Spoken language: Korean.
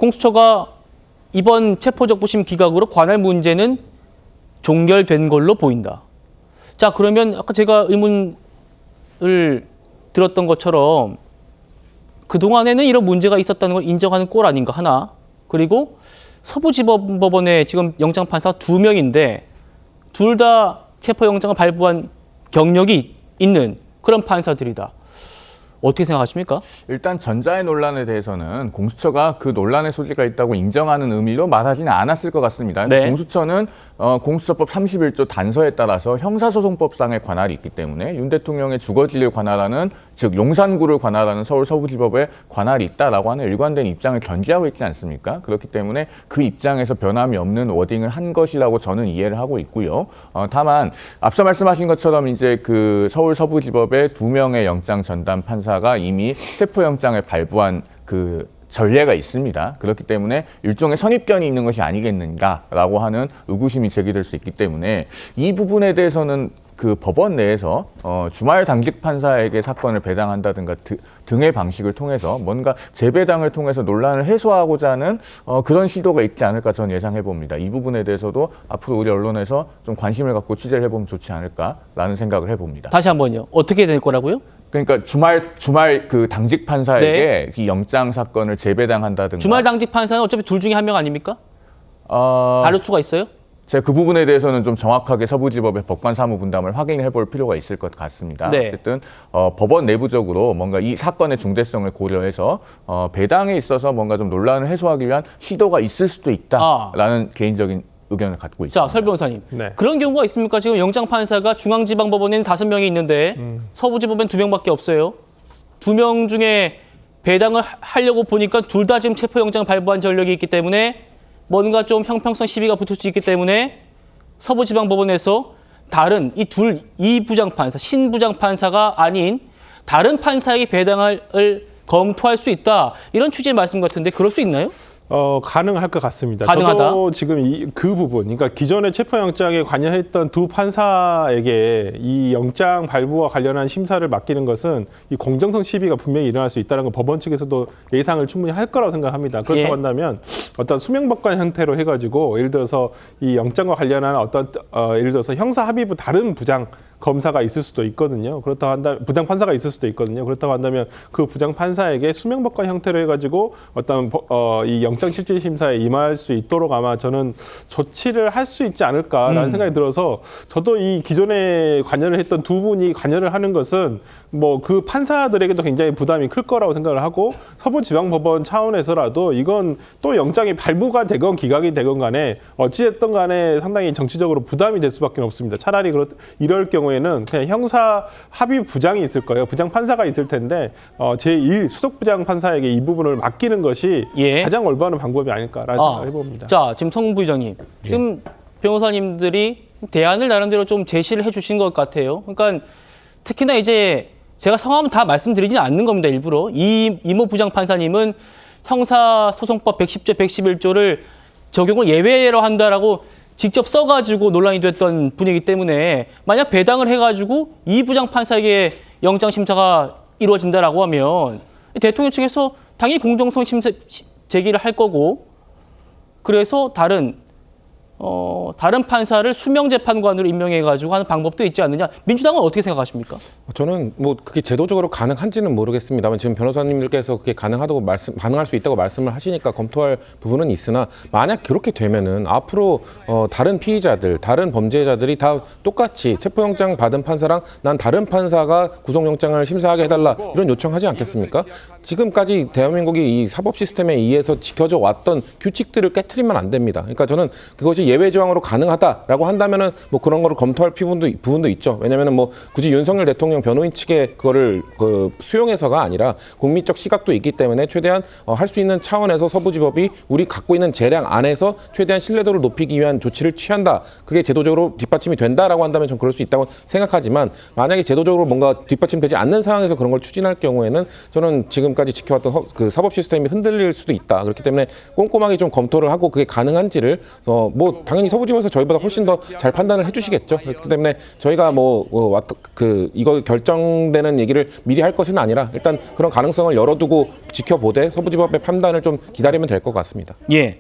공수처가 이번 체포적부심 기각으로 관할 문제는 종결된 걸로 보인다. 자, 그러면 아까 제가 의문을 들었던 것처럼 그동안에는 이런 문제가 있었다는 걸 인정하는 꼴 아닌가 하나. 그리고 서부지법법원에 지금 영장판사 2명인데 둘 다 체포영장을 발부한 경력이 있는 그런 판사들이다. 어떻게 생각하십니까? 일단 전자의 논란에 대해서는 공수처가 그 논란의 소지가 있다고 인정하는 의미로 말하지는 않았을 것 같습니다. 네. 공수처는 공수처법 31조 단서에 따라서 형사소송법상의 관할이 있기 때문에 윤 대통령의 주거지를 관할하는, 즉 용산구를 관할하는 서울 서부지법에 관할이 있다라고 하는 일관된 입장을 견지하고 있지 않습니까? 그렇기 때문에 그 입장에서 변함이 없는 워딩을 한 것이라고 저는 이해를 하고 있고요. 다만 앞서 말씀하신 것처럼 이제 그 서울 서부지법의 2명의 영장 전담 판사가 이미 체포영장을 발부한 그 전례가 있습니다. 그렇기 때문에 일종의 선입견이 있는 것이 아니겠는가라고 하는 의구심이 제기될 수 있기 때문에 이 부분에 대해서는 그 법원 내에서 주말 당직 판사에게 사건을 배당한다든가 등의 방식을 통해서 뭔가 재배당을 통해서 논란을 해소하고자 하는 그런 시도가 있지 않을까 저는 예상해 봅니다. 이 부분에 대해서도 앞으로 우리 언론에서 좀 관심을 갖고 취재를 해보면 좋지 않을까라는 생각을 해봅니다. 다시 한번요. 어떻게 될 거라고요? 그러니까 주말 그 당직 판사에게 이 영장 사건을 재배당한다든가. 주말 당직 판사는 어차피 둘 중에 한 명 아닙니까? 다를 수가 있어요? 제가 그 부분에 대해서는 좀 정확하게 서부지법의 법관 사무 분담을 확인해 볼 필요가 있을 것 같습니다. 네. 어쨌든 법원 내부적으로 뭔가 이 사건의 중대성을 고려해서 배당에 있어서 뭔가 좀 논란을 해소하기 위한 시도가 있을 수도 있다라는 개인적인 의견을 갖고 있습니다. 자, 설 변호사님. 네. 그런 경우가 있습니까? 지금 영장 판사가 중앙지방법원에는 5명이 있는데 서부지법엔 2명밖에 없어요. 2명 중에 배당을 하려고 보니까 둘 다 지금 체포영장 발부한 전력이 있기 때문에 뭔가 좀 형평성 시비가 붙을 수 있기 때문에 서부지방법원에서 다른 이 부장판사, 신부장판사가 아닌 다른 판사에게 배당을 검토할 수 있다. 이런 취지의 말씀 같은데 그럴 수 있나요? 가능할 것 같습니다. 가능하다? 저도 지금 그 부분, 그러니까 기존의 체포영장에 관여했던 두 판사에게 이 영장 발부와 관련한 심사를 맡기는 것은 이 공정성 시비가 분명히 일어날 수 있다는 건 법원 측에서도 예상을 충분히 할 거라고 생각합니다. 그렇다고 예. 한다면 어떤 수명법관 형태로 해가지고 예를 들어서 이 영장과 관련한 어떤 예를 들어서 형사 합의부 다른 부장 검사가 있을 수도 있거든요. 그렇다고 한다면 부장 판사가 있을 수도 있거든요. 그렇다고 한다면 그 부장 판사에게 수명법관 형태로 해가지고 어떤 이 영장실질심사에 임할 수 있도록 아마 저는 조치를 할 수 있지 않을까라는 생각이 들어서 저도 이 기존에 관여를 했던 두 분이 관여를 하는 것은 뭐 그 판사들에게도 굉장히 부담이 클 거라고 생각을 하고 서부지방법원 차원에서라도 이건 또 영장이 발부가 되건 기각이 되건 간에 어찌됐든 간에 상당히 정치적으로 부담이 될 수밖에 없습니다. 차라리 이럴 경우에는 그냥 형사 합의 부장이 있을 거예요. 부장 판사가 있을 텐데 제1 수석부장 판사에게 이 부분을 맡기는 것이 예. 가장 올바른 방법이 아닐까라는 생각을 해봅니다. 자, 지금 성 부의장님. 지금 변호사님들이 대안을 나름대로 좀 제시를 해 주신 것 같아요. 그러니까 특히나 이제 제가 성함은 다 말씀드리지는 않는 겁니다. 일부러. 이모 부장판사님은 형사소송법 110조, 111조를 적용을 예외로 한다라고 직접 써가지고 논란이 됐던 분이기 때문에 만약 배당을 해가지고 이 부장판사에게 영장심사가 이루어진다라고 하면 대통령 측에서 당연히 공정성 심사 제기를 할 거고 그래서 다른 판사를 수명재판관으로 임명해가지고 하는 방법도 있지 않느냐. 민주당은 어떻게 생각하십니까? 저는 뭐 그게 제도적으로 가능한지는 모르겠습니다만 지금 변호사님들께서 그게 가능할 수 있다고 말씀을 하시니까 검토할 부분은 있으나 만약 그렇게 되면은 앞으로 다른 피의자들, 다른 범죄자들이 다 똑같이 체포영장 받은 판사랑 난 다른 판사가 구속영장을 심사하게 해달라 이런 요청하지 않겠습니까? 지금까지 대한민국이 이 사법 시스템에 의해서 지켜져 왔던 규칙들을 깨트리면 안 됩니다. 그러니까 저는 그것이 예외 조항으로 가능하다라고 한다면은 뭐 그런 거를 검토할 부분도 있죠. 왜냐면은 뭐 굳이 윤석열 대통령 변호인 측의 그거를 수용해서가 아니라 국민적 시각도 있기 때문에 최대한 할 수 있는 차원에서 서부지법이 우리 갖고 있는 재량 안에서 최대한 신뢰도를 높이기 위한 조치를 취한다. 그게 제도적으로 뒷받침이 된다라고 한다면 전 그럴 수 있다고 생각하지만 만약에 제도적으로 뭔가 뒷받침되지 않는 상황에서 그런 걸 추진할 경우에는 저는 지금까지 지켜왔던 그 사법 시스템이 흔들릴 수도 있다. 그렇기 때문에 꼼꼼하게 좀 검토를 하고 그게 가능한지를 뭐 뭐 당연히 서부지법에서 저희보다 훨씬 더 잘 판단을 해주시겠죠. 그렇기 때문에 저희가 이거 결정되는 얘기를 미리 할 것은 아니라 일단 그런 가능성을 열어두고 지켜보되 서부지법의 판단을 좀 기다리면 될 것 같습니다. 예.